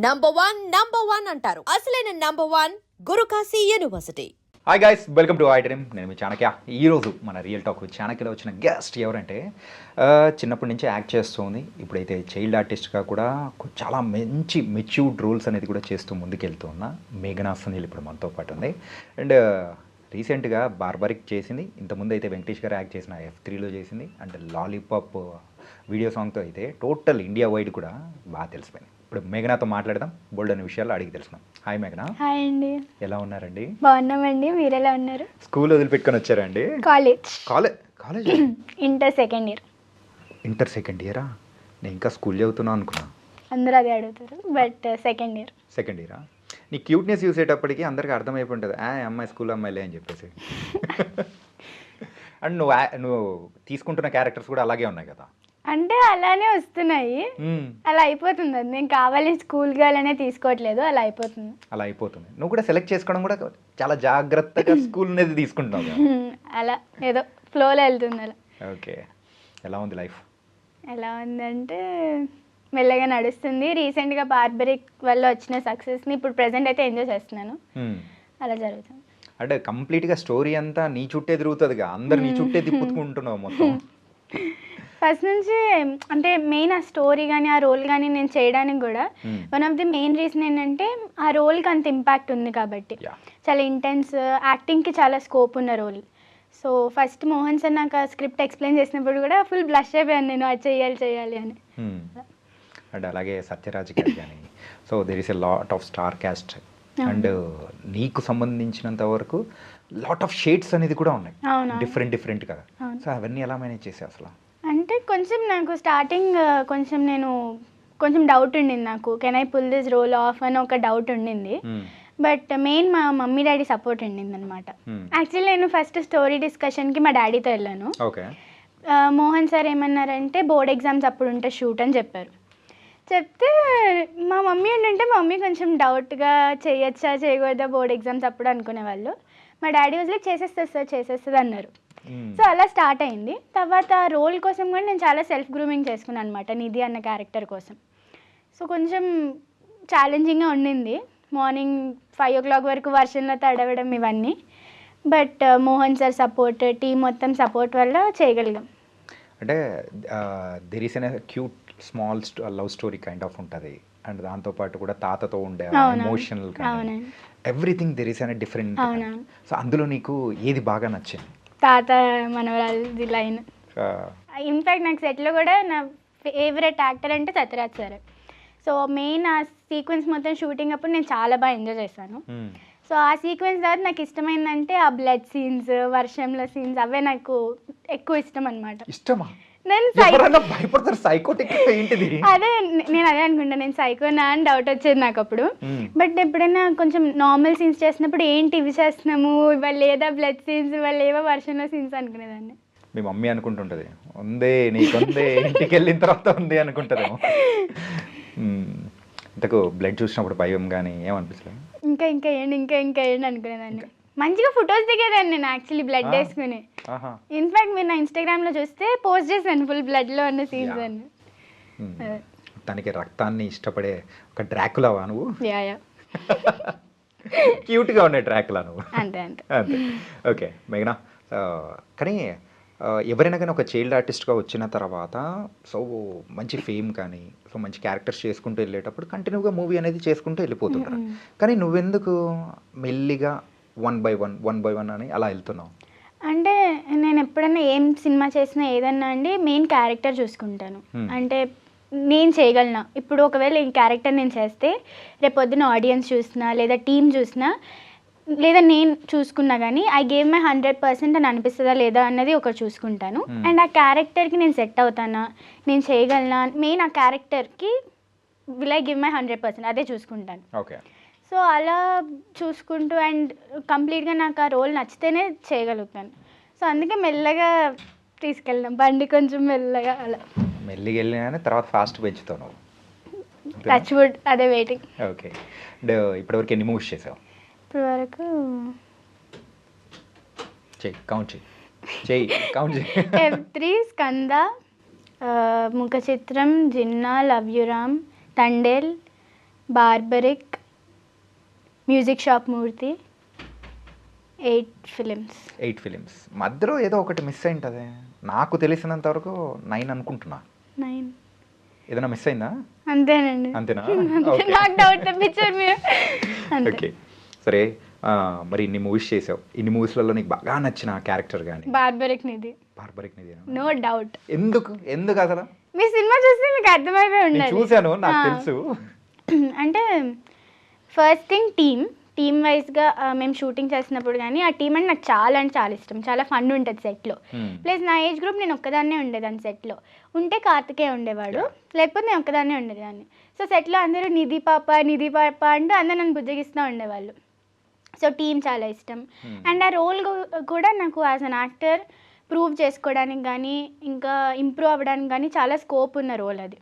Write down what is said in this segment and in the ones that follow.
Number one అంటారు. అసలైన number one Gurukashi university. Hi guys, welcome to item. నేను మీ చాణక్య. ఈరోజు మన రియల్ టాక్ చాణక్యలో వచ్చిన గెస్ట్ ఎవరంటే చిన్నప్పటి నుంచి యాక్ట్ చేస్తుంది. ఇప్పుడైతే చైల్డ్ ఆర్టిస్ట్గా కూడా చాలా మంచి మెచ్యూర్డ్ రోల్స్ అనేది కూడా చేస్తూ ముందుకెళ్తూ ఉన్న మేఘనా సునీల్ ఇప్పుడు మనతో పాటు ఉంది. అండ్ రీసెంట్గా బార్బరిక్ చేసింది. ఇంతకుముందు అయితే వెంకటేష్ గారు యాక్ట్ చేసిన F3లో చేసింది. అండ్ లాలీపాప్ వీడియో సాంగ్తో అయితే టోటల్ ఇండియా వైడ్ కూడా బాగా తెలిసిపోయింది. ఇప్పుడు మేఘనాతో మాట్లాడదాం, బోల్డ్ అనే విషయాలు అడిగి తెలుసుకున్నాం. హాయ్ మేఘనా. హాయ్ అండి. ఎలా ఉన్నారండి? బాగున్నామండి, మీరు ఎలా ఉన్నారు? స్కూల్ వదిలిపెట్టుకొని వచ్చారండి? College inter second year. Inter second ఇయరా? నేను ఇంకా స్కూల్ చదువుతున్నాను అనుకున్నా. అందరూ అదే అడుగుతారు, బట్ సెకండ్ ఇయర్. సెకండ్ ఇయరా? నీ క్యూట్నెస్ చూసేటప్పటికి అందరికీ అర్థమైపోయి ఉంటుంది, అమ్మాయి స్కూల్ అమ్మాయిలే అని చెప్పేసి. అండ్ నువ్వు తీసుకుంటున్న క్యారెక్టర్స్ కూడా అలాగే ఉన్నాయి కదా? అంటే అలానే వస్తున్నాయి, అలా అయిపోతుంది. అది నేను కావాలని స్కూల్ గర్ల్ అనే తీసుకోవట్లేదు, అలా అయిపోతుంది. నువ్వు కూడా సెలెక్ట్ చేసుకోవడం కూడా చాలా జాగ్రత్తగా స్కూల్ అనేది తీసుకుంటున్నావు. అలా ఏదో ఫ్లోలో వెళ్తుంది అలా. ఓకే, ఎలా ఉంది లైఫ్? ఎలా ఉందంటే మెల్లగా నడుస్తుంది. రీసెంట్గా బార్బరిక్ వల్ల వచ్చిన సక్సెస్ని ఇప్పుడు ప్రెసెంట్ అయితే ఎంజాయ్ చేస్తున్నాను. అలా జరుగుతుంది. అంటే కంప్లీట్గా స్టోరీ అంతా నీ చుట్టే తిరుగుతుందిగా, అందరు నీ చుట్టే తిప్పుకుంటున్నావు మొత్తం. ఫస్ట్ నుంచి అంటే మెయిన్ ఆ స్టోరీ కానీ ఆ రోల్ కానీ నేను చేయడానికి కూడా one of the main reason ఏంటంటే ఆ రోల్కి అంత ఇంపాక్ట్ ఉంది కాబట్టి. చాలా ఇంటెన్స్, యాక్టింగ్కి చాలా స్కోప్ ఉన్న role. So first Mohan sir నాకు ఆ స్క్రిప్ట్ ఎక్స్ప్లెయిన్ చేసినప్పుడు కూడా ఫుల్ బ్లష్ అయిపోయాను నేను, అది చేయాలి అని. అండ్ అలాగే సత్యరాజ్ గారు కానీ, so there is a lot of star cast. And నీకు సంబంధించినంత వరకు లాట్ ఆఫ్ షేడ్స్ అనేది కూడా ఉన్నాయి, డిఫరెంట్ కదా. సో అవన్నీ ఎలా మేనేజ్ చేసావు అసలు? అంటే కొంచెం నాకు స్టార్టింగ్ కొంచెం డౌట్ ఉండింది నాకు, can I pull this role off అని ఒక డౌట్ ఉండింది. బట్ మెయిన్ మా మమ్మీ డాడీ సపోర్ట్ ఉండింది అనమాట. యాక్చువల్లీ నేను ఫస్ట్ స్టోరీ డిస్కషన్కి మా డాడీతో వెళ్ళాను. మోహన్ సార్ ఏమన్నారంటే బోర్డ్ ఎగ్జామ్స్ అప్పుడు ఉంటే షూట్ అని చెప్పారు. చెప్తే మా మమ్మీ ఏంటంటే మమ్మీ కొంచెం డౌట్గా చేయొచ్చా చేయకూడదా బోర్డ్ ఎగ్జామ్స్ అప్పుడు అనుకునేవాళ్ళు. మా డాడీ వాజ్ చేసేస్తుంది అన్నారు. సో అలా స్టార్ట్ అయింది. తర్వాత రోల్ కోసం కూడా నేను చాలా సెల్ఫ్ గ్రూమింగ్ చేసుకున్నాను అనమాట, నిధి అన్న క్యారెక్టర్ కోసం. సో కొంచెం ఛాలెంజింగ్గా ఉండింది. మార్నింగ్ 5 o'clock వరకు వర్షంలో తడవడం ఇవన్నీ. But Mohan sir support, team మొత్తం సపోర్ట్ వల్ల చేయగలిగాం. అంటే there is an cute small love story kind of ఉంటుంది. అండ్ దాంతోపాటు కూడా తాతతో ఉండే emotional everything there is an different. So అందులో నీకు ఏది బాగా నచ్చింది? తాత మనవరాలి లైన్. ఇన్ఫ్యాక్ట్ నాకు సెట్లో కూడా నా ఫేవరెట్ యాక్టర్ అంటే సత్యరాజ్ సార్. సో మెయిన్ ఆ సీక్వెన్స్ మొత్తం షూటింగ్ అప్పుడు నేను చాలా బాగా ఎంజాయ్ చేశాను. సో ఆ సీక్వెన్స్ తర్వాత నాకు ఇష్టమైందంటే ఆ బ్లడ్ సీన్స్, వర్షంలో సీన్స్, అవే నాకు ఎక్కువ ఇష్టం అనమాట. ఇష్టమా? అదే నేను అదే అనుకుంటా, నేను సైకోనా అని డౌట్ వచ్చేది నాకు అప్పుడు. బట్ ఎప్పుడైనా కొంచెం నార్మల్ సీన్స్ చేసినప్పుడు ఏంటి ఇవి చేస్తున్నాము, ఇవాళ లేదా బ్లడ్ సీన్స్, ఇవాళ లేవా వర్షంలో సీన్స్ అనుకునేదాన్ని. మీ మమ్మీ అనుకుంటుంటది ఉంది నీకుంది, ఇంటికి వెళ్ళిన తర్వాత ఉంది అనుకుంటారేమో. ఇంతకు బ్లడ్ చూసినప్పుడు భయం కానీ ఏమనిపిస్తుంది? ఇంకా ఏంటి అనుకునేదాన్ని. మంచిగా ఫొటోస్ దిగేదాన్ని నేను యాక్చువల్లీ బ్లడ్ వేసుకుని. ఇన్ఫాక్ట్ మీరు నా ఇన్స్టాగ్రామ్లో చూస్తే పోస్ట్ చేశాను ఫుల్ బ్లడ్లో ఉన్న సీన్స్ అన్ని. తనకి రక్తాన్ని ఇష్టపడే ఒక డ్రాకులావా నువ్వు? యా క్యూట్గా ఉండే డ్రాకులా నువ్వు. అంతే. ఓకే మేఘనా, కానీ ఎవరైనా కానీ ఒక చైల్డ్ ఆర్టిస్ట్గా వచ్చిన తర్వాత సో మంచి ఫేమ్ కానీ సో మంచి క్యారెక్టర్స్ చేసుకుంటూ వెళ్ళేటప్పుడు కంటిన్యూగా మూవీ అనేది చేసుకుంటూ వెళ్ళిపోతుంటారు. కానీ నువ్వెందుకు మెల్లిగా వన్ బై వన్ అని అలా వెళ్తున్నావు? అంటే నేను ఎప్పుడైనా ఏం సినిమా చేసినా ఏదన్నా అండి మెయిన్ క్యారెక్టర్ చూసుకుంటాను. అంటే నేను చేయగలనా, ఇప్పుడు ఒకవేళ ఈ క్యారెక్టర్ నేను చేస్తే రేపొద్దున ఆడియన్స్ చూసినా లేదా టీం చూసినా లేదా నేను చూసుకున్నా కానీ ఐ గేవ్ మై 100% అని అనిపిస్తుందా లేదా అన్నది ఒకటి చూసుకుంటాను. అండ్ ఆ క్యారెక్టర్కి నేను సెట్ అవుతానా, నేను చేయగలనా, మెయిన్ ఆ క్యారెక్టర్కి విల్ ఐ గివ్ మై 100%, అదే చూసుకుంటాను. ఓకే. సో అలా చూసుకుంటూ అండ్ కంప్లీట్గా నాకు ఆ రోల్ నచ్చితేనే చేయగలుగుతాను. సో అందుకే మెల్లగా తీసుకెళ్దాం బండి, కొంచెం మెల్లగా అలా వెళ్ళిన తర్వాత ఫాస్ట్ పెంచుతావు నువ్వు. టచ్ వుడ్, అదే వెయిటింగ్. ఓకే. అండ్ ఇప్పటివరకు ఎన్ని మూవీస్ చేసావు? ఇప్పటి వరకు కౌంట్ చేయి. F3, Skanda, Mukha Chitram, Ginna, love you Ram, Thandel, Barbarik, music shop Murthy, 8 films. 8 films. మధ్యలో ఏదో ఒకటి మిస్ అయింటది. నాకు తెలిసినంత వరకు 9 అనుకుంటున్నా. 9 ఏదైనా మిస్ అయిందా? అంతేనండి. అంతేనా? నాకు డౌట్ తెప్పించారు మీరు. అంతే. ఓకే, సరే. మరి ఇన్ని మూవీస్ చేసావు, ఇన్ని మూవీస్లలో నీకు బాగా నచ్చిన క్యారెక్టర్ కానీ? బార్బరిక్ నిధి. బార్బరిక్ నిధి. No doubt. ఎందుకు అసలు? మీ సినిమా చూస్తే మీకు అర్థమైపోయి నేను ఉండాలి. చూశాను, నాకు తెలుసు. అంటే ఫస్ట్ థింగ్ టీమ్ వైజ్గా మేము షూటింగ్ చేసినప్పుడు కానీ ఆ టీం అంటే నాకు చాలా అంటే చాలా ఇష్టం. చాలా ఫన్ ఉంటుంది సెట్లో. ప్లస్ నా ఏజ్ గ్రూప్ నేను ఒక్కదాన్నే ఉండేదాన్ని సెట్లో. ఉంటే కార్తికేయ ఉండేవాడు, లేకపోతే నేను ఒక్కదాన్నే ఉండేదాన్ని. సో సెట్లో అందరూ నిధి పాప అంటూ అందరూ నన్ను బుజ్జగిస్తూ ఉండేవాళ్ళు. సో టీం చాలా ఇష్టం. అండ్ ఆ రోల్ కూడా నాకు యాజ్ అన్ యాక్టర్ ప్రూవ్ చేసుకోవడానికి కానీ ఇంకా ఇంప్రూవ్ అవ్వడానికి కానీ చాలా స్కోప్ ఉన్న రోల్ అది.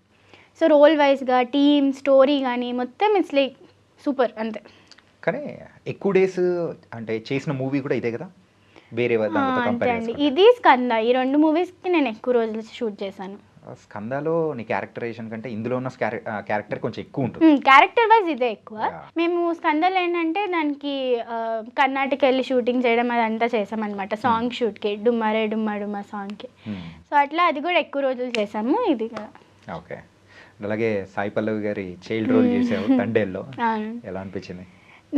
సో రోల్ వైజ్గా టీమ్ స్టోరీ కానీ మొత్తం ఇట్స్ లైక్ సూపర్ అంతే. కానీ ఎక్కువ డేస్ అంటే చేసిన మూవీ కూడా ఇదే కదా, వేరే అంతే అండి. ఇది స్కంద, ఈ 2 మూవీస్కి నేను ఎక్కువ రోజులు షూట్ చేశాను. స్కందాలో నీ క్యారెక్టరైజేషన్ కంటే ఇందులో ఉన్న క్యారెక్టర్ కొంచెం ఎక్కువ ఉంటుంది. క్యారెక్టర్ వైజ్ ఇదే ఎక్కువ. మేము స్కందాలో ఏంటంటే దానికి కర్ణాటక వెళ్ళి షూటింగ్ చేయడం అదంతా చేసామన్నమాట. సాంగ్ షూట్కి డుమ్మారే డుమ్మా డుమ్మా సాంగ్కి. సో అట్లా అది కూడా ఎక్కువ రోజులు చేసాము. ఇది కదా. ఓకే. అలాగే సాయి పల్లవి గారి చైల్డ్ రోల్ చేసావు తండేల్లో, ఎలా అనిపించింది?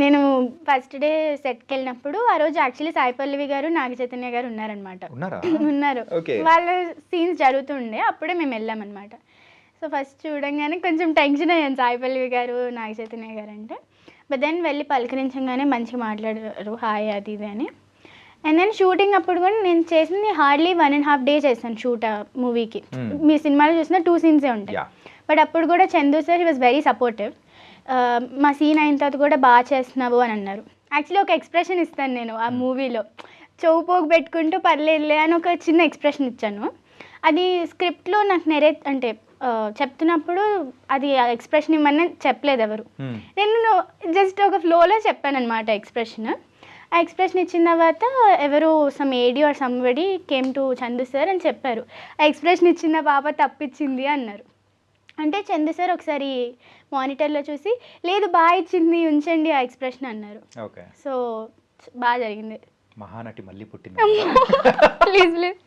నేను ఫస్ట్ డే సెట్కి వెళ్ళినప్పుడు ఆ రోజు యాక్చువల్లీ సాయి పల్లవి గారు నాగ చైతన్య గారు ఉన్నారనమాట. ఉన్నారు. వాళ్ళ సీన్స్ జరుగుతుండే అప్పుడే మేము వెళ్ళామన్నమాట. సో ఫస్ట్ చూడంగానే కొంచెం టెన్షన్ అయ్యాను సాయి పల్లవి గారు నాగ చైతన్య గారు అంటే. బట్ దెన్ వెళ్ళి పలకరించగానే మంచిగా మాట్లాడారు, హాయ్ అది ఇది అని. అండ్ దెన్ షూటింగ్ అప్పుడు కూడా నేను చేసింది హార్డ్లీ 1.5 day చేశాను షూట్ మూవీకి. మీ సినిమాలో చూసిన 2 సీన్సే ఉంటాయి. బట్ అప్పుడు కూడా Chandu sir he was very supportive. మా సీన్ అయిన తర్వాత కూడా బాగా చేస్తున్నావు అని అన్నారు. యాక్చువల్లీ ఒక ఎక్స్ప్రెషన్ ఇస్తాను నేను ఆ మూవీలో, చెవు పోగు పెట్టుకుంటూ పర్లేదులే అని ఒక చిన్న ఎక్స్ప్రెషన్ ఇచ్చాను. అది స్క్రిప్ట్లో నాకు అంటే చెప్తున్నప్పుడు అది ఆ ఎక్స్ప్రెషన్ ఇవ్వమని చెప్పలేదు ఎవరు. నేను జస్ట్ ఒక ఫ్లోలో చెప్పాను అనమాట ఎక్స్ప్రెషన్. ఆ ఎక్స్ప్రెషన్ ఇచ్చిన తర్వాత ఎవరు some AD or somebody came to Chandu sir అని చెప్పారు, ఆ ఎక్స్ప్రెషన్ ఇచ్చిన పాప తప్పించింది అన్నారు. అంటే చందు సార్ ఒకసారి మానిటర్లో చూసి లేదు బాగా ఇచ్చింది ఉంచండి ఆ ఎక్స్ప్రెషన్ అన్నారు. ఓకే. సో బాగా జరిగింది. మహానటి మళ్ళీ పుట్టింది. Please please.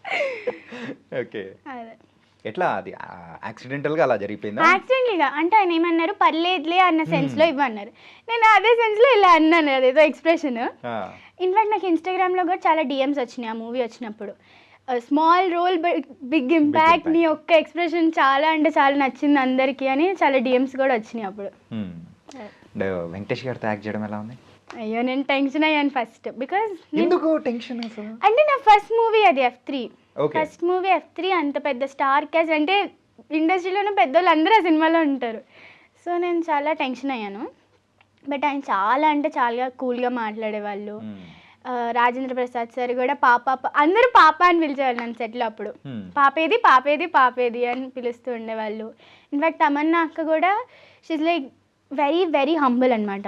ఓకే. అదే ఎట్లా అది యాక్సిడెంటల్గా అలా జరిగిపోయిందా? యాక్సిడెంటల్గా అంటే ఆయన ఏమన్నారు, పర్లేదులే అన్న సెన్స్లో ఇవ్వన్నారు. నేను అదే సెన్స్లో ఇలా అన్నాను, అదేదో ఎక్స్ప్రెషన్. ఇన్ఫాక్ట్ నాకు ఇన్స్టాగ్రామ్లో కూడా చాలా డిఎమ్స్ వచ్చినాయి ఆ మూవీ వచ్చినప్పుడు. స్మాల్ రోల్ బిగ్ ఇంపాక్ట్, నీ ఒక్క ఎక్స్ప్రెషన్ చాలా అంటే చాలా నచ్చింది అందరికీ అని చాలా డిఎమ్స్ కూడా వచ్చినాయి అప్పుడు. వెంకటేష్ గారితో యాక్ట్ చేయడం ఎలా ఉంది? అయ్యో నేను టెన్షన్ అయ్యాను ఫస్ట్. బికాజ్ ఎందుకు టెన్షన్? అంటే నా ఫస్ట్ మూవీ అది F3. ఫస్ట్ మూవీ F3, అంత పెద్ద స్టార్ క్యాస్ట్ అంటే ఇండస్ట్రీలోనే పెద్దోళ్ళు అందరూ ఆ సినిమాలో ఉంటారు. సో నేను చాలా టెన్షన్ అయ్యాను. బట్ ఆయన చాలా అంటే చాలా కూల్గా మాట్లాడేవాళ్ళు. రాజేంద్ర ప్రసాద్ సార్ కూడా పాప అందరూ పాప అని పిలిచేవాళ్ళు నన్ను సెట్లో అప్పుడు. పాపేది పాపేది పాపేది అని పిలుస్తూ ఉండేవాళ్ళు. ఇన్ఫ్యాక్ట్ తమన్నా అక్క కూడా she's like very very humble అనమాట.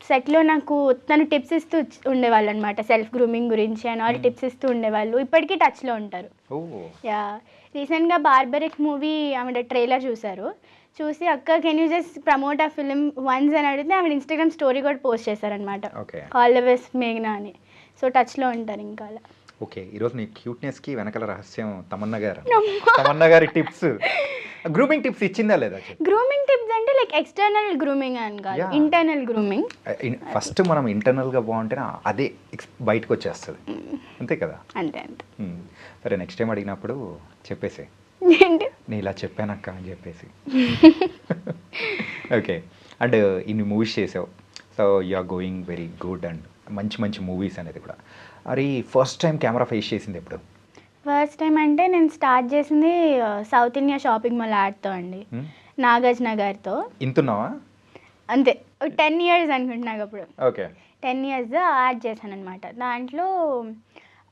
సెట్లో నాకు తను టిప్స్ ఇస్తూ ఉండేవాళ్ళు అనమాట, సెల్ఫ్ గ్రూమింగ్ గురించి అని ఆల్ టిప్స్ ఇస్తూ ఉండేవాళ్ళు. ఇప్పటికీ టచ్లో ఉంటారు. యా, రీసెంట్గా బార్బరిక్ మూవీ ఆవిడ ట్రైలర్ చూశారు. చూసి అక్క కెన్ యూ జస్ట్ ప్రమోట్ ఆ ఫిలిం వన్స్ అని అడిగితే ఆవిడ ఇన్స్టాగ్రామ్ స్టోరీ కూడా పోస్ట్ చేశారనమాట, ఆల్ ద బెస్ట్ మేఘ్నా అని. సో టచ్లో ఉంటారు ఇంకా అలా. ఓకే, ఈరోజు నీ క్యూట్నెస్కి వెనకాల రహస్యం తమన్నా గారు. తమన్నా గారి టిప్స్, గ్రూమింగ్ టిప్స్ ఇచ్చిందా లేదా? గ్రూమింగ్ టిప్స్ అంటే లైక్ ఎక్స్టర్నల్ గ్రూమింగ్ అని కాదు, ఇంటర్నల్ గ్రూమింగ్. ఫస్ట్ మనం ఇంటర్నల్గా బాగుంటేనే అదే బయటకు వచ్చేస్తుంది, అంతే కదా? అంతే అంతే. సరే, నెక్స్ట్ టైం అడిగినప్పుడు చెప్పేసి నేను ఇలా చెప్పానక్క అని చెప్పేసి. ఓకే, అండ్ ఇన్ని మూవీస్ చేసావు, so you are going very good and మంచి మంచి మూవీస్ అనేది కూడా. అది ఫస్ట్ టైం కెమెరా ఫేస్ చేసింది ఎప్పుడు? ఫస్ట్ టైం అంటే నేను స్టార్ట్ చేసింది సౌత్ ఇండియా షాపింగ్ మాల్ యాడ్తో అండి, నాగార్జున గారితో. ఇంతున్నావా? అంతే, 10 years అనుకుంటున్నాను అప్పుడు. ఓకే, 10 years యాడ్ చేశాను అనమాట. దాంట్లో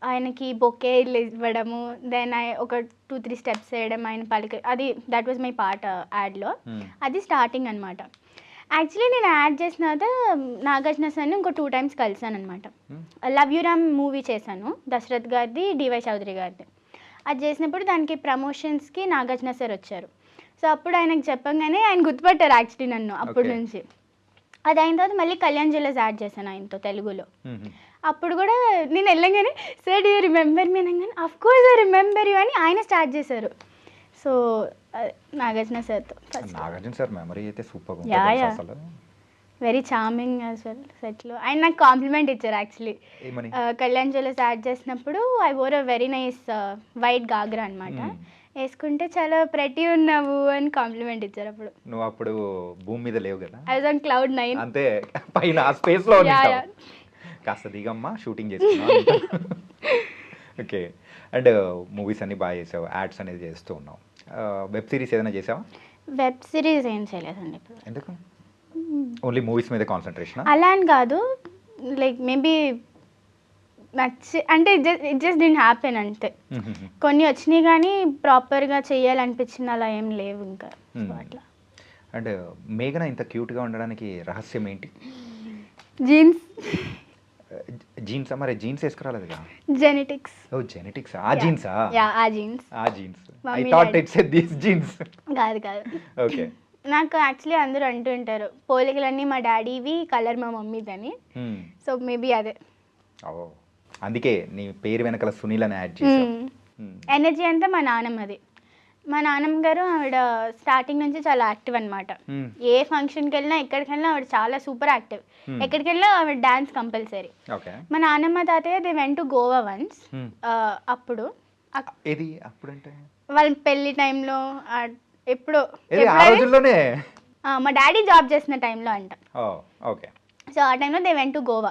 ఆయనకి బొకే ఇవ్వడము, దెన్ ఒక 2-3 steps వేయడం, ఆయన పలికి, అది దట్ వాజ్ మై పార్ట్ యాడ్లో. అది స్టార్టింగ్ అనమాట. యాక్చువల్లీ నేను యాడ్ చేసిన తర్వాత నాగార్జున సార్ని ఇంకో 2 times కలిసాను అనమాట. లవ్ యూ రామ్ మూవీ చేశాను, దశరథ్ గారిది, డివై చౌదరి గారిది. అది చేసినప్పుడు దానికి ప్రమోషన్స్కి నాగార్జున సార్ వచ్చారు. సో సో అప్పుడు ఆయనకు చెప్పంగానే ఆయన గుర్తుపట్టారు యాక్చువల్లీ నన్ను అప్పటి Okay. నుంచి. అది అయిన తర్వాత మళ్ళీ కళ్యాణ్ జ్యువెలర్స్ యాడ్ చేశాను ఆయనతో తెలుగులో. అప్పుడు కూడా నేను వెళ్ళంగానే sir do you remember me అనగానే of course I remember you అని ఆయన స్టార్ట్ చేశారు. సో నాగార్జున సార్తో ఫస్ట్ నాగార్జున సార్ మెమరీ అయితే సూపర్ Yeah, ఉంటుంది yeah. అసలు. వెరీ చార్మింగ్ యాజ్ వెల్ సెట్లో. ఆయన నాకు కాంప్లిమెంట్ ఇచ్చారు యాక్చువల్లీ. ఏమని? కళ్యాణ్ జ్యువెలర్స్ యాడ్ చేసినప్పుడు I wore a very nice white ghagra అనమాట. వేసుకుంటే చాలా ప్రెటీ ఉన్నావు అని కాంప్లిమెంట్ ఇచ్చారు అప్పుడు. నువ్వు అప్పుడు భూమి మీద లేవు కదా, ఐ వాజ్ ఆన్ క్లౌడ్ 9. అంతే పైన ఆ స్పేస్ లో Yeah, ఉంటావు. yeah. కాస్త దిగమ్మా షూటింగ్ చేస్తున్నావు. ఓకే. అండ్ మూవీస్ అన్ని బాగా చేసావు, యాడ్స్ అనేది చేస్తూ ఉన్నావు. వెబ్ సిరీస్ ఏదైనా చేసావా? వెబ్ సిరీస్ ఏం చేయలేదండి ఇప్పుడు. ఎందుకు? ఓన్లీ మూవీస్ మీద కాన్సన్ట్రేషన్? అలా అని కాదు, లైక్ మేబీ అంటే ఇట్ జస్ట్ డిడ్ హ్యాపెన్ అంతే. కొన్ని వచ్చినాయి కానీ ప్రాపర్గా చేయాలనిపించింది అలా ఏం లేవు ఇంకా. So అట్లా. అండ్ మేఘన ఇంత క్యూట్గా ఉండడానికి రహస్యం ఏంటి? Jeans, jeans. మరి జీన్స్ వేసుకురాలేదుగా? జెనెటిక్స్. ఓ జెనెటిక్స్. ఆ జీన్సా? యా ఆ జీన్స్. ఆ jeans. I Mummy, thought daddy. It's this jeans. కాదు కాదు. ఓకే. నాకు యాక్చువల్లీ అందరూ అంటుంటారు పోలికలన్నీ మా డాడీవి, కలర్ మా మమ్మీదని. సో మేబీ అదే. ఓ అందుకే నీ పేరు వెనకాల సునీల్ అని యాడ్ చేసావు. ఎనర్జీ అంతా మా నాన్నమ్మది. మా నాన్నమ్మ గారు ఆవిడ స్టార్టింగ్ నుంచి చాలా యాక్టివ్ అనమాట. ఏ ఫంక్షన్కి వెళ్ళినా ఎక్కడికి వెళ్ళినా ఆవిడ చాలా సూపర్ యాక్టివ్. ఎక్కడికి వెళ్ళినా ఆవిడ డాన్స్ కంపల్సరీ. ఓకే. మా నాన్నమ్మ తాతయ్య they went to Goa once. అప్పుడు ఏది అప్పుడంటే? వాళ్ళ పెళ్లి టైంలో ఎప్పుడో ఏది ఆ రోజుల్లోనే? మా డాడీ జాబ్ చేసిన టైంలో అంట. ఓ ఓకే. సో ఆ టైంలో దే వెంట్ టు గోవా.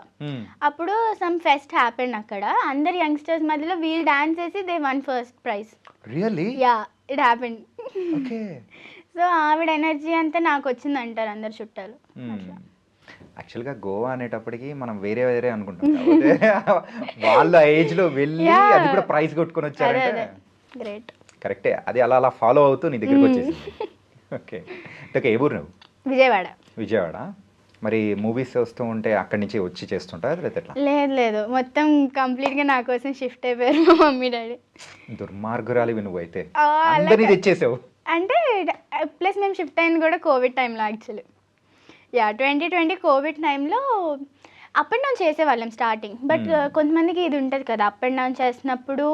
అప్పుడు సమ్ ఫెస్ట్ హ్యాపెండ్ అక్కడ. అందరు యంగ్స్టర్స్ మధ్యలో వీళ్ళు డాన్స్ చేసి they one first prize. Really? Yeah it happened. Okay. So ఆవిడ ఎనర్జీ అంతా నాకు వచ్చింది అంటారు అందరు చుట్టాలు. యాక్చువల్గా గోవా అనేటప్పటికి మనం వేరే వేరే అనుకుంటాం, కాకపోతే వాళ్ళ ఏజ్ లో వెళ్ళి అది కూడా ప్రైజ్ కొట్టుకొని వచ్చారంటే గ్రేట్. కరెక్టే. అది అలా అలా ఫాలో అవుతూ నీ దగ్గరికి వచ్చేసింది. ఓకే. ఓకే. ఏ ఊరు నువ్వు? విజయవాడ. విజయవాడ. మరి మూవీస్ వస్తూ ఉంటే అక్కడి నుంచి వచ్చి చేస్తుంటా లేదా ఎట్లా? లేదు లేదు, మొత్తం కంప్లీట్గా నా కోసం షిఫ్ట్ అయిపోయారు మా మమ్మీ డాడీ. దుర్మార్గురాలివి నువ్వు అయితే, అలా అందరినీ తెచ్చేసావు. అంటే ప్లస్ మేము షిఫ్ట్ అయింది కూడా కోవిడ్ టైంలో యాక్చువల్లీ. యా 2020 కోవిడ్ టైంలో అప్ అండ్ డౌన్ చేసేవాళ్ళం స్టార్టింగ్. బట్ కొంతమందికి ఇది ఉంటుంది కదా, అప్ అండ్ డౌన్ చేసినప్పుడు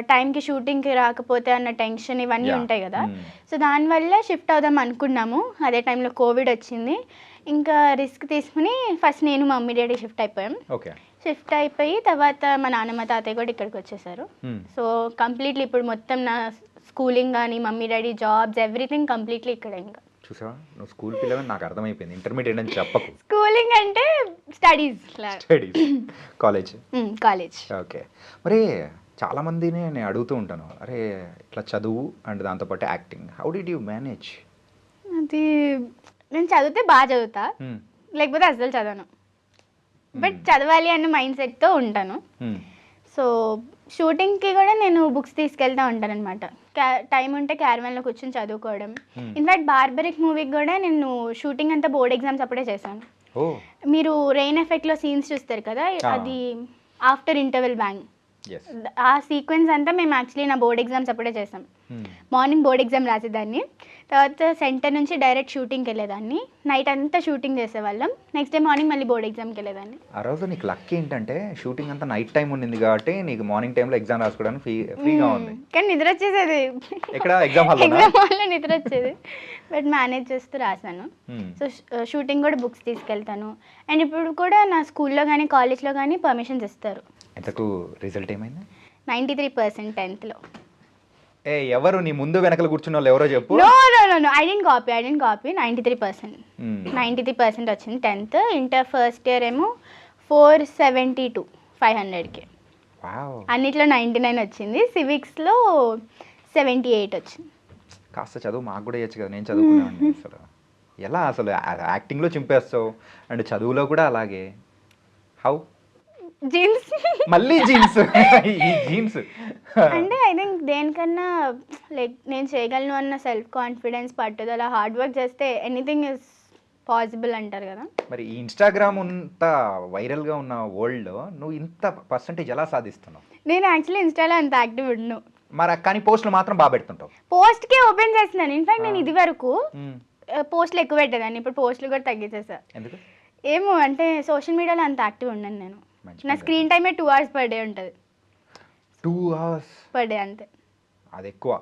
టైంకి షూటింగ్కి రాకపోతే అన్న టెన్షన్ ఇవన్నీ ఉంటాయి కదా. సో దానివల్ల షిఫ్ట్ అవుదాం అనుకున్నాము. అదే టైంలో కోవిడ్ వచ్చింది. ఇంకా రిస్క్ తీసుకుని ఫస్ట్ నేను మా మమ్మీ డాడీ షిఫ్ట్ అయిపోయాం. ఓకే. షిఫ్ట్ అయిపోయి తర్వాత మా నాన్నమ్మ తాతయ్య కూడా ఇక్కడికి వచ్చేసారు. సో కంప్లీట్లీ ఇప్పుడు మొత్తం నా స్కూలింగ్ కానీ mummy daddy jobs everything completely ఇక్కడ. ఇంకా చూసావా, నువ్వు స్కూల్ పిల్లవని నాకు అర్థమైపోయింది. ఇంటర్మీడియట్ అని చెప్పకు. స్కూలింగ్ అంటే స్టడీస్. కాలేజ్. కాలేజ్. ఓకే. మరి చాలా మందిని నేను అడుగుతూ ఉంటాను, అరే ఇట్లా చదువు అండ్ దాంతోపాటు acting, how did you manage? అది నేను చదివితే బాగా చదువుతా, లేకపోతే అసలు చదవను. బట్ చదవాలి అన్న మైండ్ సెట్తో ఉంటాను. సో షూటింగ్కి కూడా నేను బుక్స్ తీసుకెళ్తూ ఉంటాను అనమాట. టైం ఉంటే క్యారవాన్లో కూర్చొని చదువుకోవడం. ఇన్ఫాక్ట్ బార్బరిక్ మూవీకి కూడా నేను షూటింగ్ అంతా బోర్డ్ ఎగ్జామ్స్ అప్పుడే చేశాను. మీరు రెయిన్ ఎఫెక్ట్లో సీన్స్ చూస్తారు కదా, అది ఆఫ్టర్ ఇంటర్వెల్ బ్యాంగ్. ఆ సీక్వెన్స్ అంతా మేము యాక్చువల్లీ నా బోర్డ్ ఎగ్జామ్స్ అప్పుడే చేసాం. మార్నింగ్ బోర్డ్ ఎగ్జామ్ రాసేదాన్ని, తర్వాత సెంటర్ నుంచి డైరెక్ట్ షూటింగ్కి వెళ్ళేదాన్ని. నైట్ అంతా షూటింగ్ చేసేవాళ్ళం, నెక్స్ట్ డే మార్నింగ్ మళ్ళీ బోర్డ్ ఎగ్జామ్కి వెళ్ళేదాన్ని. ఆ రోజు నీకు లక్ ఏంటంటే షూటింగ్ అంతా నైట్ టైం ఉండింది కాబట్టి నీకు మార్నింగ్ టైంలో ఎగ్జామ్ రాసుకోవడానికి ఫ్రీగా ఉంది. కానీ నిద్ర వచ్చేసేది. ఇక్కడ ఎగ్జామ్ హాల్లో నిద్ర వచ్చేది, బట్ మేనేజ్ చేస్తూ రాశాను. సో షూటింగ్ కూడా బుక్స్ తీసుకెళ్తాను. అండ్ ఇప్పుడు కూడా నా స్కూల్లో కానీ కాలేజ్లో కానీ పర్మిషన్స్ ఇస్తారు. ఎంతకు రిజల్ట్ ఏమైంది? 93% 10th. ఏ ఎవరు నీ ముందు వెనకలు కూర్చున్న వాళ్ళు ఎవరో చెప్పు. No I dent copy 93%. 93% వచ్చింది 10th. ఇంటర్ ఫస్ట్ ఇయర్ ఏమో 472 500కి. అన్నిట్లో 99 వచ్చింది. సివిక్స్లో 78 వచ్చింది. కాస్త చదువు మాకు కూడా ఇవ్వచ్చు కదా, నేను చదువుకున్నాను. అసలు ఎలా అసలు యాక్టింగ్లో చింపేస్తావు అండ్ చదువులో కూడా అలాగే, హౌ? జీన్స్. మళ్ళీ జీన్స్. ఈ జీన్స్ అంటే ఐ థింక్ దేనికన్నా లైక్ నేను చేయగలను అన్న సెల్ఫ్ కాన్ఫిడెన్స్, పట్టుదల, హార్డ్ వర్క్ చేస్తే ఎనీథింగ్ ఇస్ పాసిబుల్ అంటారు కదా. మరి ఈ ఇన్స్టాగ్రామ్ ఇంత వైరల్గా ఉన్న వరల్డ్లో నువ్వు ఇంత పర్సంటేజ్ ఎలా సాధిస్తున్నావు? నేను యాక్చువల్లీ ఇన్స్టాలో అంత యాక్టివ్ ఉండను. మరి కానీ పోస్టులు మాత్రం బాగా పెడుతుంటావు. పోస్ట్కే ఓపెన్ చేస్తున్నాను. ఇన్ఫాక్ట్ నేను ఇది వరకు పోస్టులు ఎక్కువ పెట్టేదాన్ని, ఇప్పుడు పోస్టులు కూడా తగ్గించేసా. ఎందుకు? ఏమో అంటే సోషల్ మీడియాలో అంత యాక్టివ్ ఉండను నేను. మంచి నా స్క్రీన్ టైమే 2 hours per day ఉంటుంది. 2 hours per day అంతే. అది ఎక్కువ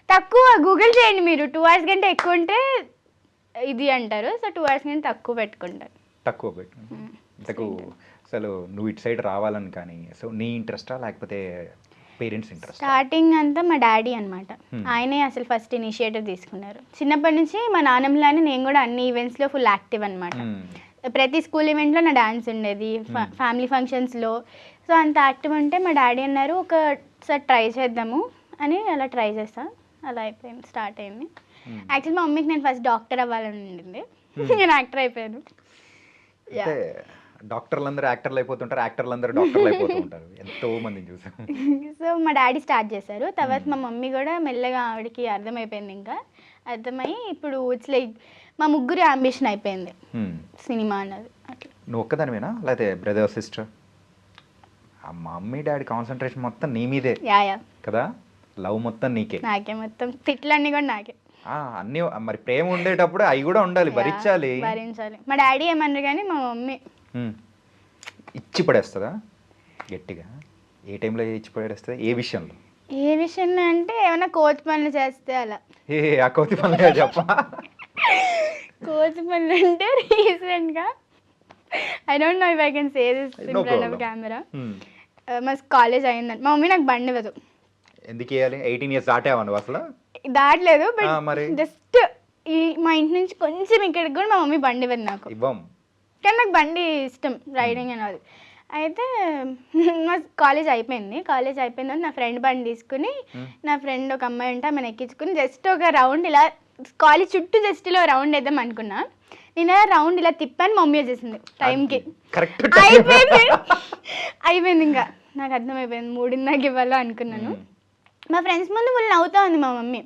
తక్కువ గూగుల్ చేయండి మీరు. 2 hours కంటే ఎక్కువ ఉంటే ఇది అంటారు. సో 2 hours కంటే తక్కువ పెట్టుకుంటారు. తక్కువ పెట్టు. ఇంతకు అసలు నువ్వు ఇటు సైడ్ రావాలని కానీ సో నీ ఇంట్రెస్టా లేకపోతే పేరెంట్స్ ఇంట్రెస్ట్? స్టార్టింగ్ అంతా మా డాడీ అనమాట. ఆయనే అసలు ఫస్ట్ ఇనిషియేటివ్ తీసుకున్నారు. చిన్నప్పటి నుంచి మా నాన్నమ్మలానే నేను కూడా అన్ని ఈవెంట్స్లో ఫుల్ యాక్టివ్ అనమాట. ప్రతి స్కూల్ ఈవెంట్లో నా డాన్స్ ఉండేది, ఫ్యామిలీ ఫంక్షన్స్లో. సో అంత యాక్టివ్ ఉంటే మా డాడీ అన్నారు ఒకసారి ట్రై చేద్దాము అని. అలా ట్రై చేస్తా, అలా అయిపోయింది, స్టార్ట్ అయింది. యాక్చువల్లీ మా మమ్మీకి నేను ఫస్ట్ డాక్టర్ అవ్వాలని ఉండింది, నేను యాక్టర్ అయిపోయాను. డాక్టర్లు అందరూ యాక్టర్లు అయిపోతుంటారు, యాక్టర్లు అందరూ డాక్టర్లు అయిపోతూ ఉంటారు, ఎంతో మందిని చూసాం. సో మా డాడీ స్టార్ట్ చేశారు, తర్వాత మా మమ్మీ కూడా మెల్లగా ఆవిడకి అర్థమైపోయింది. ఇంకా అర్థమయ్యి ఇప్పుడు ఇట్స్ లైక్ మా ముగ్గురు అంబిషన్ అయిపోయింది సినిమా అన్నది. అట్లా నువ్వు ఒక్కదానివేనా లేకపోతే బ్రదర్ సిస్టర్? ఆ మమ్మీ డాడీ కాన్సన్ట్రేషన్ మొత్తం నీ మీదే యా కదా, లవ్ మొత్తం నీకే. నాకే మొత్తం, తిట్లన్నీ కూడా నాకే. అన్నీ మరి ప్రేమ ఉండేటప్పుడు అవి కూడా ఉండాలి, భరించాలి. మా డాడీ ఏమన్నారు కానీ మా మమ్మీ ఇచ్చి పడేస్తుందా గట్టిగా? ఏ టైంలో ఇచ్చి పడేస్తుంది? ఏ విషయంలో? ఏ విషయంలో అంటే ఏమైనా కోతి పనులు చేస్తే అలా. ఆ కోతి పనులు చెప్పా. కోతి పనులు అంటే రీసెంట్గా I don't know if I can say this in front of camera. మా కాలేజ్ అయిందని మా మమ్మీ నాకు బండి ఇవ్వదు. ఎందుకు ఇవ్వాలి? 18 years దాటావా నువ్వు? అసలు దాటలేదు, బట్ జస్ట్ ఈ మా ఇంటి నుంచి కొంచెం ఇక్కడికి కూడా మా మమ్మీ బండి ఇవ్వదు నాకు. ఇవ్వం, కానీ నాకు బండి ఇష్టం, రైడింగ్ అనేది. అయితే మా కాలేజ్ అయిపోయింది నా ఫ్రెండ్ బండి తీసుకుని, నా ఫ్రెండ్ ఒక అమ్మాయి ఉంటే ఆమెను ఎక్కించుకుని జస్ట్ ఒక రౌండ్ ఇలా కాలేజ్ చుట్టూ జస్ట్ ఇలా రౌండ్ వేద్దాం అనుకున్నా. నేను రౌండ్ ఇలా తిప్పాను, మమ్మీ వచ్చేసింది టైంకి. అయిపోయింది ఇంకా నాకు అర్థమైపోయింది, 3:30 ఇవ్వాలో అనుకున్నాను. మా ఫ్రెండ్స్ ముందు వాళ్ళు నవ్వుతా ఉంది మా మమ్మీ.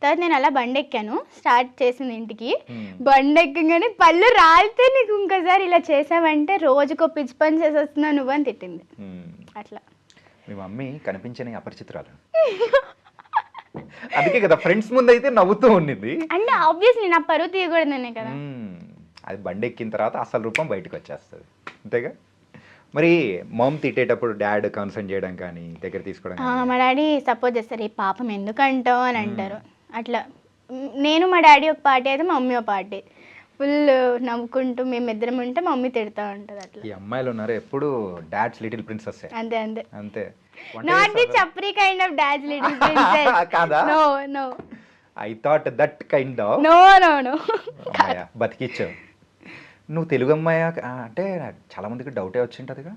తర్వాత నేను అలా బండి ఎక్కాను, స్టార్ట్ చేసింది ఇంటికి. బండి ఎక్కగానే పళ్ళు రాలితే నీకు ఇంకోసారి ఇలా చేసావంటే రోజుకో పిచ్చి పని చేసి వస్తున్నావు నువ్వు అని తిట్టింది. అట్లా మీ మమ్మీ కనిపించని అపరిచితురాలు. అందుకే కదా ఫ్రెండ్స్ ముందు అయితే నవ్వుతూ ఉండింది. అంటే ఆబ్వియస్లీ నా పరువు తీయకూడదనే కదా. అది బండి ఎక్కిన తర్వాత అసలు రూపం బయటకు వచ్చేస్తుంది, అంతేగా. మరి మామ్ తిట్టేటప్పుడు డాడ్ కన్సర్న్ చేయడం కానీ దగ్గర తీసుకోవడం? మా డాడీ సపోర్ట్ చేస్తారు, ఈ పాపం ఎందుకంటావు అని అంటారు. అట్లా నేను మా డాడీ ఒక పార్టీ అయితే మా మమ్మీ ఒక పార్టీ, ఫుల్ నవ్వుకుంటూ మేమిద్దరం ఉంటే మా మమ్మీ తిడతా ఉంటుంది. అట్లా ఈ అమ్మాయిలు ఉన్నారు ఎప్పుడు డాడ్స్ లిటిల్ ప్రిన్సెస్. అంతే అంతే అంతే. Not the chapri kind of dad's little princess. కాదా? No no, I thought that kind of. No no no, బతికిచ్చావు. నువ్వు తెలుగు అమ్మాయి అంటే చాలా మందికి డౌటే వచ్చింటదిగా.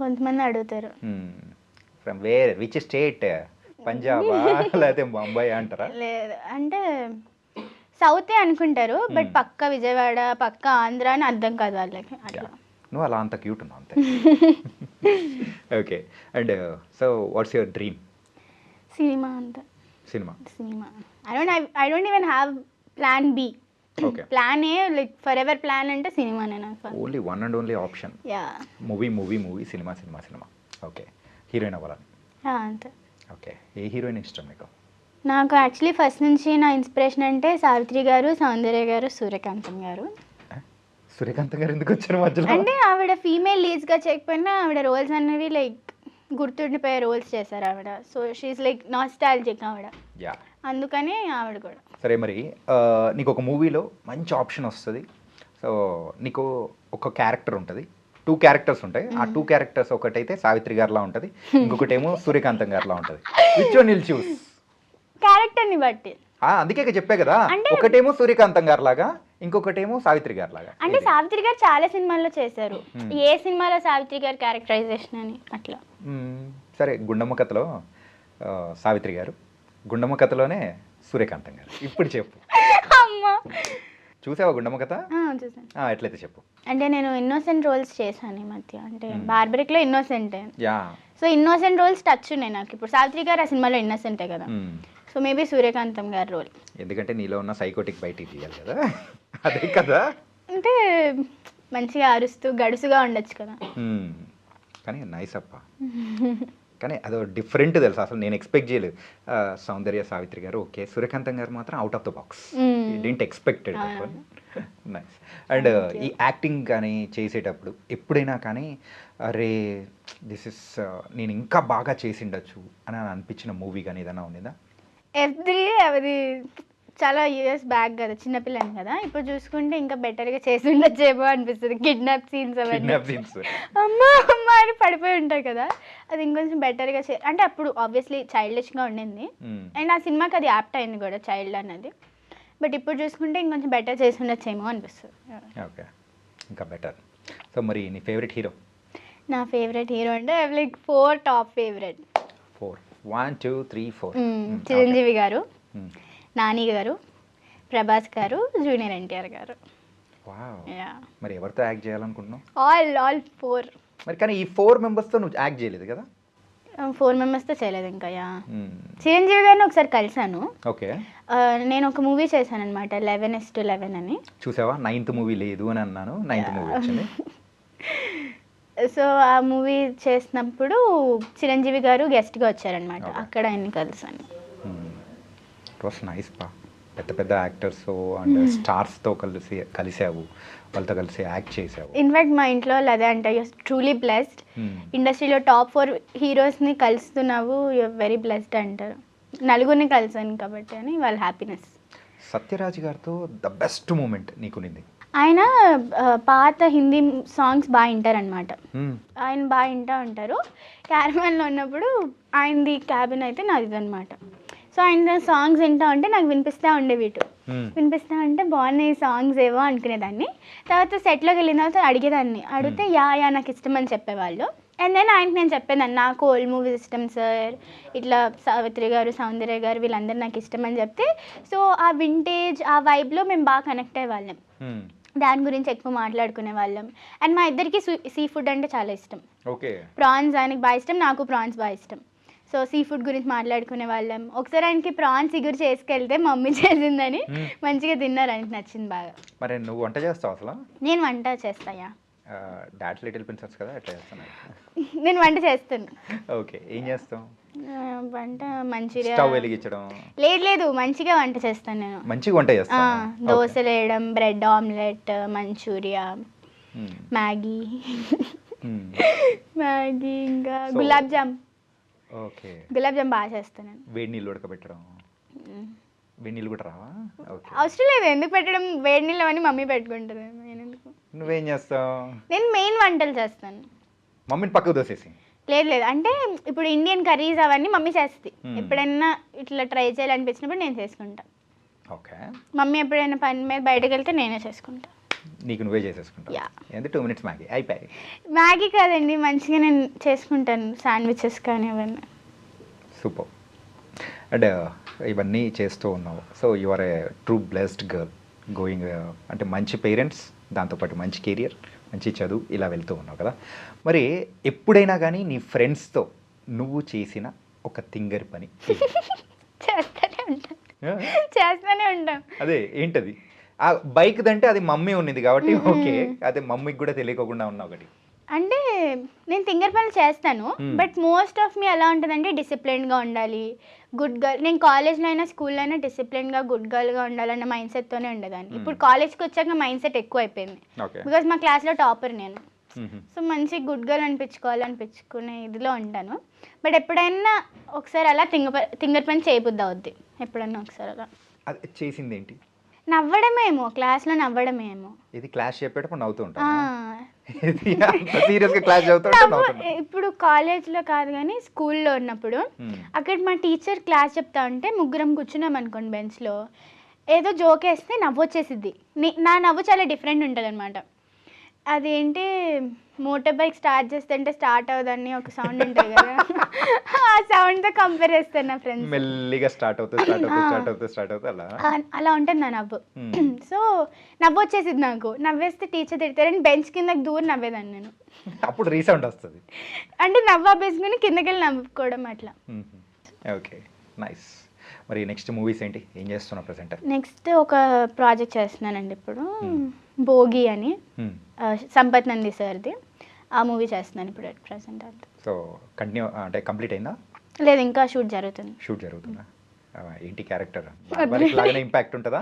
కొంతమంది అడుగుతారు ఫ్రమ్ వేర్, విచ్ స్టేట్? పంజాబా లేకపోతే ముంబై అంటారా? లేదు అంటే సౌతే అనుకుంటారు, బట్ పక్క విజయవాడ పక్క ఆంధ్ర అని అర్థం కాదు వాళ్ళకి. అట్లా నువ్వు అలా అంత క్యూట్ ఉన్నావు అంతే. Okay, and so what's your dream? Cinema అంతా. Cinema I don't even have plan B. Okay, plan A like forever plan అంటే సినిమానే నాకు. Only one and only option. Yeah, movie, cinema. Okay, heroine అవ్వాలని? అంతే. Okay, ఏ heroine ఇష్టం మీకు? నాకు actually first నుంచి నా ఇన్స్పిరేషన్ అంటే సావిత్రి గారు, సౌందర్య గారు, సూర్యకాంతం గారు. సూర్యకాంతం గారు ఎందుకు వచ్చారు మధ్యలో? అంటే ఆవిడ ఫీమేల్ లీడ్స్గా చేయకపోయినా ఆవిడ రోల్స్ అనేవి లైక్ గుర్తుండిపోయే రోల్స్ చేశారు ఆవిడ. సో షీఈస్ లైక్ నాస్టాల్జిక్ ఆవిడ, అందుకని ఆవిడ కూడా. సరే, మరి నీకు ఒక మూవీలో మంచి ఆప్షన్ వస్తుంది. సో నీకు ఒక క్యారెక్టర్ ఉంటుంది, 2 క్యారెక్టర్స్ ఉంటాయి. ఆ 2 క్యారెక్టర్స్ ఒకటైతే సావిత్రి గారిలా ఉంటుంది, ఇంకొకటేమో సూర్యకాంతం గారిలా ఉంటుంది. Which one will choose? క్యారెక్టర్ని బట్టి. అందుకే చెప్పే కదా, ఒకటేమో సూర్యకాంతం గారి లాగా, ఇంకొకటేమో సావిత్రి గారి లాగా. అంటే సావిత్రి గారు చాలా సినిమాల్లో చేశారు, ఏ సినిమాలో సావిత్రి గారి క్యారెక్టరైజేషన్ అని అట్లా. సరే, గుండమ్మ కథలో సావిత్రి గారు, గుండమ్మ కథలోనే సూర్యకాంతం గారు. ఇప్పుడు చెప్పు. చూసావా గుండమ్మ కథ? చూసాను. ఎట్లయితే చెప్పు. అంటే నేను ఇన్నోసెంట్ రోల్స్ చేశాను ఈ మధ్య. అంటే బార్బరిక్లో innocent. Yeah, so innocent roles touch ఉన్నాయి నాకు. ఇప్పుడు సావిత్రి గారు ఆ సినిమాలో ఇన్నోసెంటే కదా, సో మేబీ సూర్యకాంతం గారి రోల్. ఎందుకంటే నీలో ఉన్న సైకోటిక్ బయటికి తీయాలి కదా, అదే కదా. అంటే మంచిగా అరుస్తూ గడుసుగా ఉండొచ్చు కదా. కానీ నైస్ అప్ప. కానీ అదో డిఫరెంట్ తెలుసు, అసలు నేను ఎక్స్పెక్ట్ చేయలేదు. సౌందర్య సావిత్రి గారు ఓకే, సూర్యకాంతం గారు మాత్రం out of the box, didn't expected. Nice. And ఈ యాక్టింగ్ కానీ చేసేటప్పుడు ఎప్పుడైనా కానీ అరే దిస్ ఇస్ నేను ఇంకా బాగా చేసిండొచ్చు అని అనిపించిన మూవీ కానీ ఏదైనా ఉందా? ఎవ్రీ అది చాలా ఇయర్స్ బ్యాక్ కదా, చిన్నపిల్లని కదా, ఇప్పుడు చూసుకుంటే ఇంకా బెటర్గా చేసి ఉండొచ్చేమో అనిపిస్తుంది. కిడ్నాప్ సీన్స్ అవన్నీ అమ్మా అమ్మ అని పడిపోయి ఉంటాయి కదా, అది ఇంకొంచెం బెటర్గా అంటే అప్పుడు ఆబ్వియస్లీ చైల్డిష్గా ఉండింది అండ్ ఆ సినిమాకి అది యాప్ట్ అయింది కూడా చైల్డ్ అన్నది. బట్ ఇప్పుడు చూసుకుంటే ఇంకొంచెం బెటర్ చేసి ఉండొచ్చేమో అనిపిస్తుంది. ఓకే, ఇంకా బెటర్. సో మరి నీ ఫేవరెట్ హీరో? నా ఫేవరెట్ హీరో అంటే లైక్ 4 టాప్ ఫేవరెట్. 4 1 2 3 4. చిరంజీవి గారు, నాని గారు, ప్రభాస్ గారు, జూనియర్ ఎన్టీఆర్ గారు. మరి ఎవరితో యాక్ట్ చేయాలనుకుంటున్నావు? ఆల్ 4. మరి కానీ ఈ 4 మెంబర్స్తో నువ్వు యాక్ట్ చేయలేదు కదా? 4 మెంబర్స్తో చేయలేదు ఇంకా. చిరంజీవి గారిని ఒకసారి కలిసాను. ఓకే, నేను ఒక మూవీ చేశాను అనమాట, 11:11 అని. చూసావా, 9th మూవీ లేదు అని అన్నాను, 9th మూవీ వచ్చింది. సో ఆ మూవీ చేసినప్పుడు చిరంజీవి గారు గెస్ట్గా వచ్చారనమాట, అక్కడ ఆయన్ని కలిసాను. ఇట్ వాస్ నైస్ బా, పెద్ద పెద్ద యాక్టర్స్ అండ్ స్టార్స్తో కలిసావు, వాళ్ళతో కలిసి యాక్ట్ చేసావు. ఇన్ఫాక్ట్ మా ఇంట్లో అదే అంటే యూర్ ట్రూలీ బ్లెస్డ్, ఇండస్ట్రీలో టాప్ 4 హీరోస్ని కలుస్తున్నావు, యూఆర్ వెరీ బ్లెస్డ్ అంటారు. నలుగురిని కలిసాను కాబట్టి అని వాళ్ళ హ్యాపీనెస్. సత్యరాజ్ గారితో ద బెస్ట్ మూమెంట్ నీకునింది? ఆయన పాత హిందీ సాంగ్స్ బాగా వింటారనమాట, ఆయన బాగా వింటూ ఉంటారు. క్యారవాన్లో ఉన్నప్పుడు ఆయనది క్యాబిన్ అయితే నాది అనమాట. సో ఆయన సాంగ్స్ వింటూ ఉంటే నాకు వినిపిస్తూ ఉండేవి, వినిపిస్తూ ఉంటే బాగున్నాయి సాంగ్స్ ఏవో అనుకునేదాన్ని. తర్వాత సెట్లోకి వెళ్ళిన తర్వాత అడిగేదాన్ని, అడిగితే యా నాకు ఇష్టం అని చెప్పేవాళ్ళు. అండ్ దెన్ ఆయనకి నేను చెప్పేదాన్ని నాకు ఓల్డ్ మూవీస్ ఇష్టం సార్, ఇట్లా సావిత్రి గారు, సౌందర్య గారు వీళ్ళందరూ నాకు ఇష్టం అని చెప్తే, సో ఆ వింటేజ్ ఆ వైబ్లో మేము బాగా కనెక్ట్ అయ్యే వాళ్ళం, దాని గురించి ఎక్కువ మాట్లాడుకునే వాళ్ళం. అండ్ మా ఇద్దరికి సీ ఫుడ్ అంటే చాలా ఇష్టం. ప్రాన్స్ ఆయనకి బాగా ఇష్టం, నాకు ప్రాన్స్ బాగా ఇష్టం. సో సీ ఫుడ్ గురించి మాట్లాడుకునే వాళ్ళం. ఒకసారి ఆయనకి ప్రాన్స్ ఇగురు చేసుకెళ్తే మమ్మీ చేసిందని మంచిగా తిన్నారు, ఆయనకి నచ్చింది బాగా. మరి నువ్వు వంట చేస్తావు అసలు? నేను వంట చేస్తాయా, డాడ్ లిటిల్ ప్రిన్సెస్ కదా, ఎట్లా చేస్తాను? నేను వంట చేస్తాను. ఓకే, ఏం చేస్తావు వంట? మంచూరియా, స్టవ్ వెలిగించడం? లేదు మంచిగా వంట చేస్తాను నేను. మంచిగా వంట చేస్తాను. దోశలు వేయడం, బ్రెడ్ ఆమ్లెట్, మంచూరియా, మ్యాగీ, ఇంకా గులాబ్ జామ్. ఓకే, గులాబ్ జామ్ బాగా చేస్తాను. వేడి నీళ్ళు ఉడకబెట్టడం? వేడి నీళ్ళు కూడా రావా? అవసరం లేదు, ఎందుకు పెట్టడం, వేడి నీళ్ళు అని మమ్మీ పెట్టుకుంటుంది, నేను ఎందుకు. నువ్వేం చేస్తావు? నేను మెయిన్ వంటలు చేస్తాను. మమ్మీని పక్కకు దోసేసి? లేదు అంటే ఇప్పుడు ఇండియన్ కర్రీస్ అవన్నీ మమ్మీ చేస్తుంది, ఎప్పుడైనా ఇట్లా ట్రై చేయాలనిపించినప్పుడు నేను చేసుకుంటా. ఓకే, మమ్మీ ఎప్పుడైనా పని మీద బయటకు వెళ్తే నేనే చేసుకుంటా. నీకు నువ్వే చేసేసుకుంటా? ఎంత 2 minutes మ్యాగీ అయిపోయి? మ్యాగీ కాదండి, మంచిగా నేను చేసుకుంటాను, శాండ్విచెస్ కానీ అవన్నీ. సూపర్. అండ్ ఇవన్నీ చేస్తూ ఉన్నావు, so you are a true blessed girl going, అంటే మంచి పేరెంట్స్, దాంతోపాటు మంచి కెరియర్, మంచి చదువు, ఇలా వెళ్తూ ఉన్నావు కదా. మరి ఎప్పుడైనా కానీ నీ ఫ్రెండ్స్తో నువ్వు చేసిన ఒక తింగరి పని? చేస్తూనే ఉంటాం. అదే ఏంటది? ఆ బైక్ దంటే అది మమ్మీ ఉన్నది కాబట్టి ఓకే, అదే మమ్మీకి కూడా తెలియకుండా ఉన్నా ఒకటి. అంటే నేను తింగర్ పనులు చేస్తాను, బట్ మోస్ట్ ఆఫ్ మీ ఎలా ఉంటుందంటే డిసిప్లిన్గా ఉండాలి, గుడ్ గర్ల్. నేను కాలేజ్లో అయినా స్కూల్లో అయినా డిసిప్లిన్గా గుడ్ గర్ల్గా ఉండాలన్న మైండ్ సెట్తోనే ఉండేదాన్ని. ఇప్పుడు కాలేజ్కి వచ్చాక మైండ్ సెట్ ఎక్కువ అయిపోయింది, బికాజ్ మా క్లాస్లో టాపర్ నేను. సో మంచి గుడ్ గర్ల్ అనిపించుకునే ఇదిలో ఉంటాను. బట్ ఎప్పుడైనా ఒకసారి అలా తింగర్ పని చేయబుద్ది అవుద్ది, ఎప్పుడైనా ఒకసారి అలా. అది చేసింది ఏంటి? నవ్వడమేమో, క్లాస్లో నవ్వడమేమో. ఇది క్లాస్ చెప్పేటప్పుడు నవ్వుతూ ఉంటాను. సీరియస్గా క్లాస్ చదువుతా. ఇప్పుడు కాలేజ్లో కాదు కానీ స్కూల్లో ఉన్నప్పుడు అక్కడ మా టీచర్ క్లాస్ చెప్తా ఉంటే ముగ్గురం కూర్చున్నాం అనుకోండి బెంచ్లో, ఏదో జోక్ వేస్తే నవ్వు వచ్చేసిద్ది. నా నవ్వు చాలా డిఫరెంట్ ఉంటుంది అనమాట. అదేంటి, మోటార్ బైక్ స్టార్ట్ చేస్తుంటే స్టార్ట్ అవుదని ఒక సౌండ్ ఉంటుంది కదా, ఆ సౌండ్తో కంపేర్ చేస్తాను నా ఫ్రెండ్స్. మెల్లిగా స్టార్ట్ అవుతుంది అలా ఉంటుంది నా నవ్వు. సో నవ్వు వచ్చేసింది నాకు, నవ్వేస్తే టీచర్ తిడతారని బెంచ్ కిందకి దూరం నవ్వేదాన్ని నేను. అప్పుడు రీసౌండ్ వస్తుంది అంటే నవ్వు ఆపేసుకుని కిందకి వెళ్ళి నవ్వుకోవడం అట్లా. Okay, nice. మరి నెక్స్ట్ మూవీస్ ఏంటి, ఏం చేస్తున్నావు ప్రెసెంట్? నెక్స్ట్ ఒక ప్రాజెక్ట్ చేస్తున్నానండి ఇప్పుడు, భోగి అని, సంపత్ నంది సార్ది. ఆ మూవీ చేస్తున్నాను ఇప్పుడు అట్ ప్రెసెంట్ అంతా. సో కంటిన్యూ అంటే కంప్లీట్ అయిందా? లేదు, ఇంకా షూట్ జరుగుతుంది. షూట్ జరుగుతుందా? ఏంటి క్యారెక్టర్ లాగానే ఇంపాక్ట్ ఉంటుందా?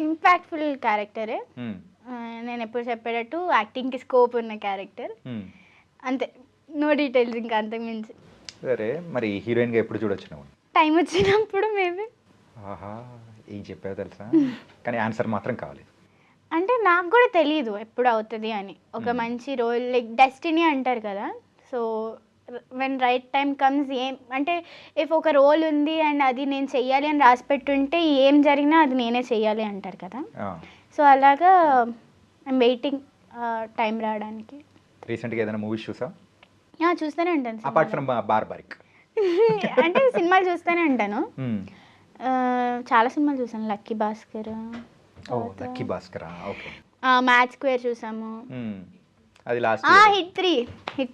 ఇంపాక్ట్ఫుల్ క్యారెక్టరే. నేను ఎప్పుడు చెప్పేటట్టు యాక్టింగ్కి స్కోప్ ఉన్న క్యారెక్టర్ అంతే, నో డీటెయిల్స్ ఇంకా అంతకు మించి. సరే, మరి హీరోయిన్గా ఎప్పుడు చూడొచ్చు నువ్వు? టైం వచ్చినప్పుడు మేబీ. ఆహా, ఏం చెప్పావో తెలుసా, కానీ ఆన్సర్ మాత్రం కావాలి. అంటే నాకు కూడా తెలియదు ఎప్పుడు అవుతుంది అని. ఒక మంచి రోల్ లైక్ డెస్టినీ అంటారు కదా, so when right time comes, ఏం అంటే ఇఫ్ ఒక రోల్ ఉంది అండ్ అది నేను చెయ్యాలి అని రాసి పెట్టుంటే ఏం జరిగినా అది నేనే చెయ్యాలి అంటారు కదా. సో అలాగా ఐమ్ వెయిటింగ్ టైం రావడానికి. రీసెంట్గా ఏదైనా మూవీస్ చూసా? చూస్తూనే ఉంటాను. అపార్ట్ ఫ్రమ్ బార్బరిక్ అంటే సినిమాలు చూస్తూనే ఉంటాను. చాలా సినిమాలు చూసాను. Lucky Bhaskar, lucky Bhaskar, okay. Match square చూసాము. అది లాస్ట్ హిట్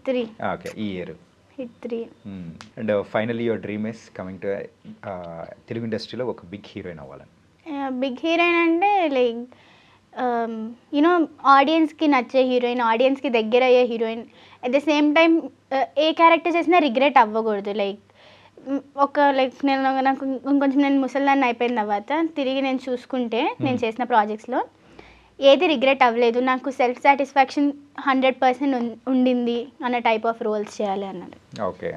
3 ఓకే, ఈ year hit 3. And finally your dream is coming to Telugu ఇండస్ట్రీలో ఒక బిగ్ హీరోయిన్ అవ్వాలని. బిగ్ హీరోయిన్ అంటే లైక్ యూనో ఆడియన్స్కి నచ్చే హీరోయిన్, ఆడియన్స్కి దగ్గర అయ్యే heroine. At the same time A character చేసినా రిగ్రెట్ అవ్వకూడదు. లైక్ నాకు ఇంకొంచెం నేను ముసలిదాన్ని అయిపోయిన తర్వాత తిరిగి నేను చూసుకుంటే నేను చేసిన ప్రాజెక్ట్స్లో ఏది రిగ్రెట్ అవ్వలేదు, నాకు సెల్ఫ్ సాటిస్ఫాక్షన్ 100% ఉండింది అన్న టైప్ ఆఫ్ రోల్స్ చేయాలి అన్నది. ఓకే,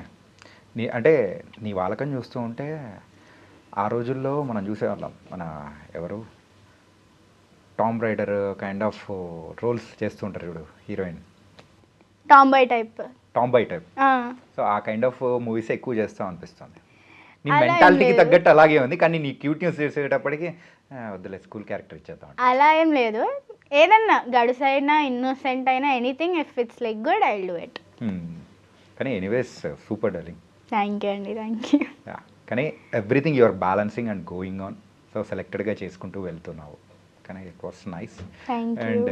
నీ వాళ్ళకం చూస్తూ ఉంటే ఆ రోజుల్లో మనం చూసేవాళ్ళం, మన ఎవరు Tomb Raider kind of roles చేస్తుంటారు చూడు heroine, tomboy type. So ఆ కైండ్ ఆఫ్ మూవీస్ ఎక్కువ చేస్తాం అనిపిస్తుంది. నీ మెంటాలిటీకి తగ్గట్టు అలాగే ఉంది, కానీ నీ క్యూట్నెస్ చేసేటప్పటికి వద్దులే స్కూల్ క్యారెక్టర్ ఇచ్చేద్దాం. అలా ఏం లేదు, ఏదన్నా గడుసైనా ఇన్నోసెంట్ అయినా anything if it's like good I will do it. కానీ anyways super darling. Thank you అండి, థ్యాంక్ యూ. కానీ everything you're balancing and going on, so సెలెక్టెడ్గా చేసుకుంటూ వెళ్తున్నావు, కానీ ఇట్ వాస్ నైస్. అండ్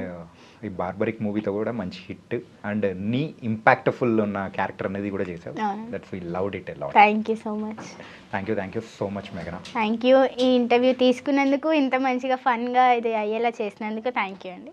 ఈ బార్బరిక్ మూవీతో కూడా మంచి హిట్ అండ్ నీ ఇంపాక్ట్ఫుల్ ఉన్న క్యారెక్టర్ అనేది కూడా చేసావు. That's we loved it a lot. Thank you so much. Thank you so much మేఘనా. థ్యాంక్ యూ, ఈ ఇంటర్వ్యూ తీసుకున్నందుకు, ఇంత మంచిగా ఫన్గా ఇది అయ్యేలా చేసినందుకు థ్యాంక్ యూ అండి.